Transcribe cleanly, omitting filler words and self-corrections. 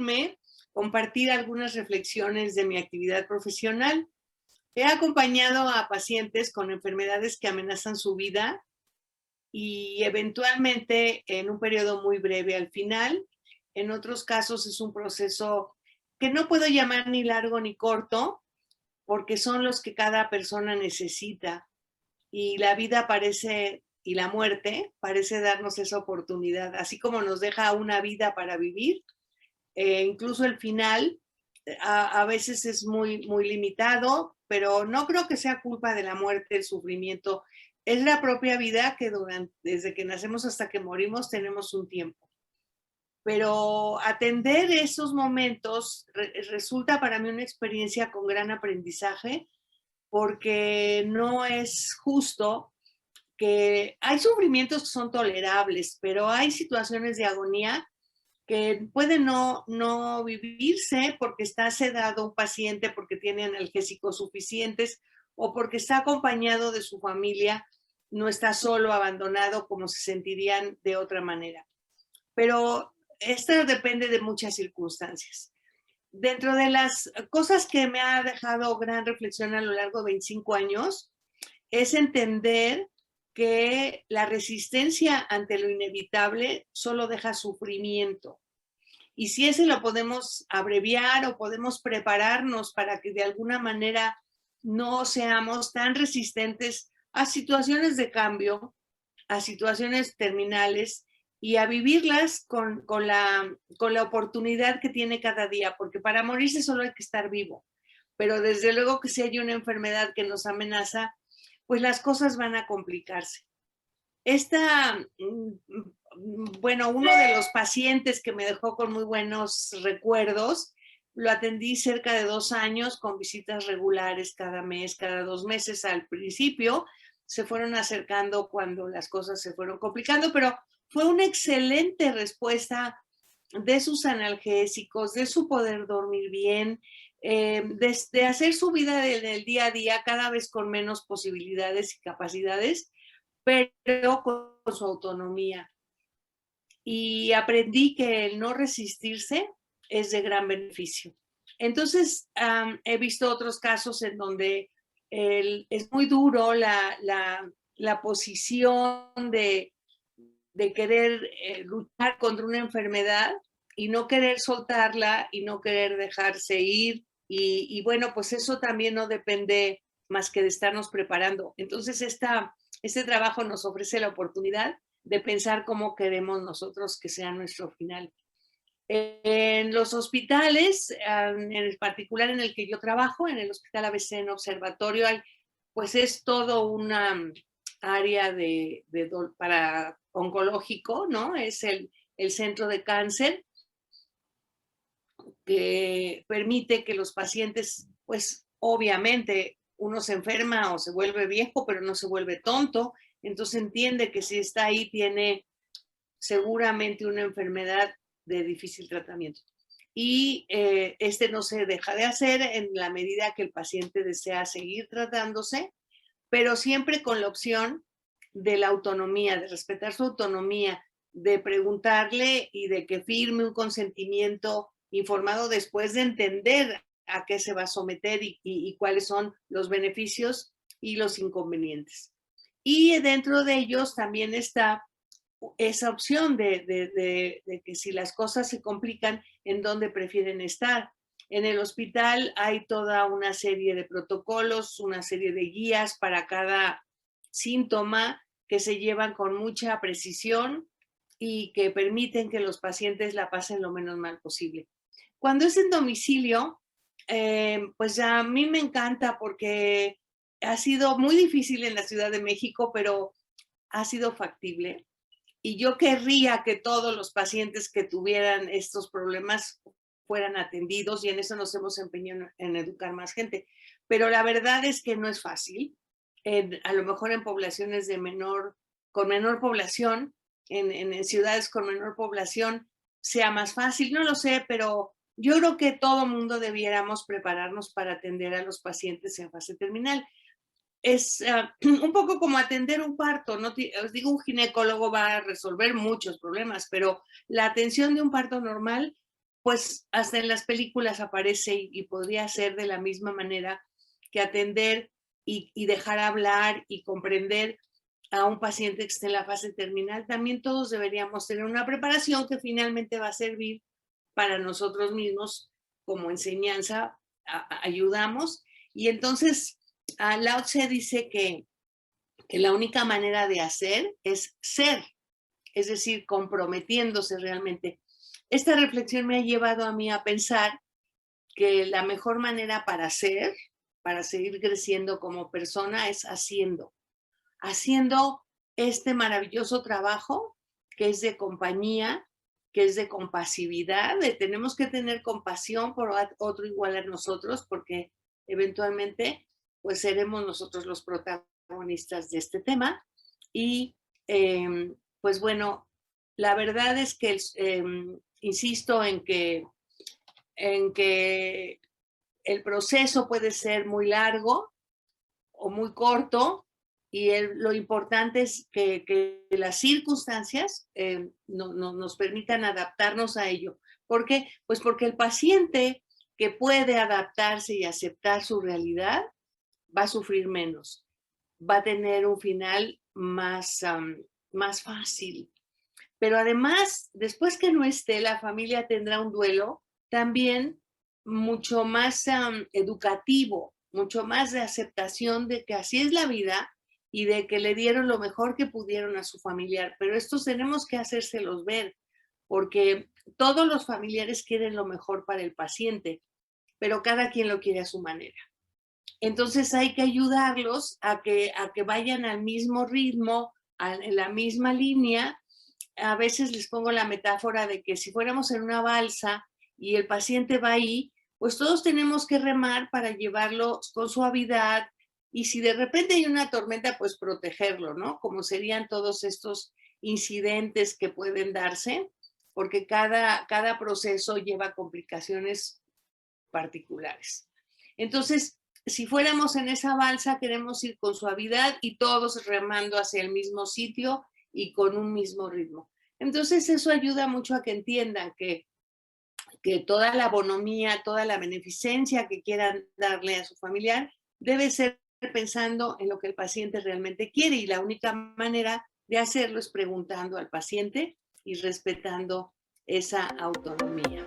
permitirme compartir algunas reflexiones de mi actividad profesional. He acompañado a pacientes con enfermedades que amenazan su vida y eventualmente en un periodo muy breve al final. En otros casos es un proceso que no puedo llamar ni largo ni corto, porque son los que cada persona necesita. Y la vida parece, y la muerte parece darnos esa oportunidad, así como nos deja una vida para vivir, incluso el final a veces es muy limitado, pero no creo que sea culpa de la muerte, el sufrimiento. Es la propia vida que desde que nacemos hasta que morimos tenemos un tiempo. Pero atender esos momentos resulta para mí una experiencia con gran aprendizaje, porque no es justo que hay sufrimientos que son tolerables, pero hay situaciones de agonía que puede no vivirse porque está sedado un paciente, porque tiene analgésicos suficientes o porque está acompañado de su familia, no está solo, abandonado, como se sentirían de otra manera. Pero esto depende de muchas circunstancias. Dentro de las cosas que me ha dejado gran reflexión a lo largo de 25 años, es entender que la resistencia ante lo inevitable solo deja sufrimiento. Y si ese lo podemos abreviar o podemos prepararnos para que de alguna manera no seamos tan resistentes a situaciones de cambio, a situaciones terminales y a vivirlas con la oportunidad que tiene cada día, porque para morirse solo hay que estar vivo. Pero desde luego que si hay una enfermedad que nos amenaza, pues las cosas van a complicarse. Bueno, uno de los pacientes que me dejó con muy buenos recuerdos, lo atendí cerca de 2 años con visitas regulares cada mes, cada 2 meses al principio. Se fueron acercando cuando las cosas se fueron complicando, pero fue una excelente respuesta de sus analgésicos, de su poder dormir bien, de hacer su vida en el día a día cada vez con menos posibilidades y capacidades, pero con su autonomía. Y aprendí que el no resistirse es de gran beneficio. Entonces, he visto otros casos en donde es muy duro la posición de querer luchar contra una enfermedad y no querer soltarla y no querer dejarse ir. Y bueno, pues eso también no depende más que de estarnos preparando. Entonces, este trabajo nos ofrece la oportunidad de pensar cómo queremos nosotros que sea nuestro final. En los hospitales, en el particular en el que yo trabajo, en el Hospital ABC en Observatorio, pues es todo una área para oncológico, ¿no? Es el centro de cáncer que permite que los pacientes, pues obviamente uno se enferma o se vuelve viejo, pero no se vuelve tonto, entonces entiende que si está ahí tiene seguramente una enfermedad de difícil tratamiento. Y este no se deja de hacer en la medida que el paciente desea seguir tratándose, pero siempre con la opción de la autonomía, de respetar su autonomía, de preguntarle y de que firme un consentimiento informado después de entender a qué se va a someter y cuáles son los beneficios y los inconvenientes. Y dentro de ellos también está esa opción de que si las cosas se complican, ¿en dónde prefieren estar? En el hospital hay toda una serie de protocolos, una serie de guías para cada síntoma que se llevan con mucha precisión y que permiten que los pacientes la pasen lo menos mal posible. Cuando es en domicilio, pues a mí me encanta porque ha sido muy difícil en la Ciudad de México, pero ha sido factible. Y yo querría que todos los pacientes que tuvieran estos problemas fueran atendidos y en eso nos hemos empeñado en educar más gente. Pero la verdad es que no es fácil. A lo mejor en poblaciones con menor población, en ciudades con menor población, sea más fácil. No lo sé, pero yo creo que todo mundo debiéramos prepararnos para atender a los pacientes en fase terminal. Es un poco como atender un parto, ¿no? Os digo, un ginecólogo va a resolver muchos problemas, pero la atención de un parto normal pues hasta en las películas aparece y podría ser de la misma manera que atender y dejar hablar y comprender a un paciente que esté en la fase terminal. También todos deberíamos tener una preparación que finalmente va a servir para nosotros mismos como enseñanza, ayudamos. Y entonces, Lao Tse dice que la única manera de hacer es ser, es decir, comprometiéndose realmente. Esta reflexión me ha llevado a mí a pensar que la mejor manera para ser, para seguir creciendo como persona, es haciendo este maravilloso trabajo que es de compañía, que es de compasividad, de tenemos que tener compasión por otro igual a nosotros, porque eventualmente pues seremos nosotros los protagonistas de este tema. Y pues bueno, la verdad es que insisto en que el proceso puede ser muy largo o muy corto, y lo importante es que las circunstancias nos permitan adaptarnos a ello. ¿Por qué? Pues porque el paciente que puede adaptarse y aceptar su realidad va a sufrir menos, va a tener un final más fácil. Pero además, después que no esté, la familia tendrá un duelo también mucho más educativo, mucho más de aceptación de que así es la vida y de que le dieron lo mejor que pudieron a su familiar. Pero estos tenemos que hacérselos ver, porque todos los familiares quieren lo mejor para el paciente, pero cada quien lo quiere a su manera. Entonces hay que ayudarlos a que vayan al mismo ritmo, en la misma línea. A veces les pongo la metáfora de que si fuéramos en una balsa y el paciente va ahí, pues todos tenemos que remar para llevarlo con suavidad, y si de repente hay una tormenta, pues protegerlo, ¿no? Como serían todos estos incidentes que pueden darse, porque cada proceso lleva complicaciones particulares. Entonces, si fuéramos en esa balsa, queremos ir con suavidad y todos remando hacia el mismo sitio y con un mismo ritmo. Entonces, eso ayuda mucho a que entiendan que toda la bonomía, toda la beneficencia que quieran darle a su familiar debe ser pensando en lo que el paciente realmente quiere, y la única manera de hacerlo es preguntando al paciente y respetando esa autonomía.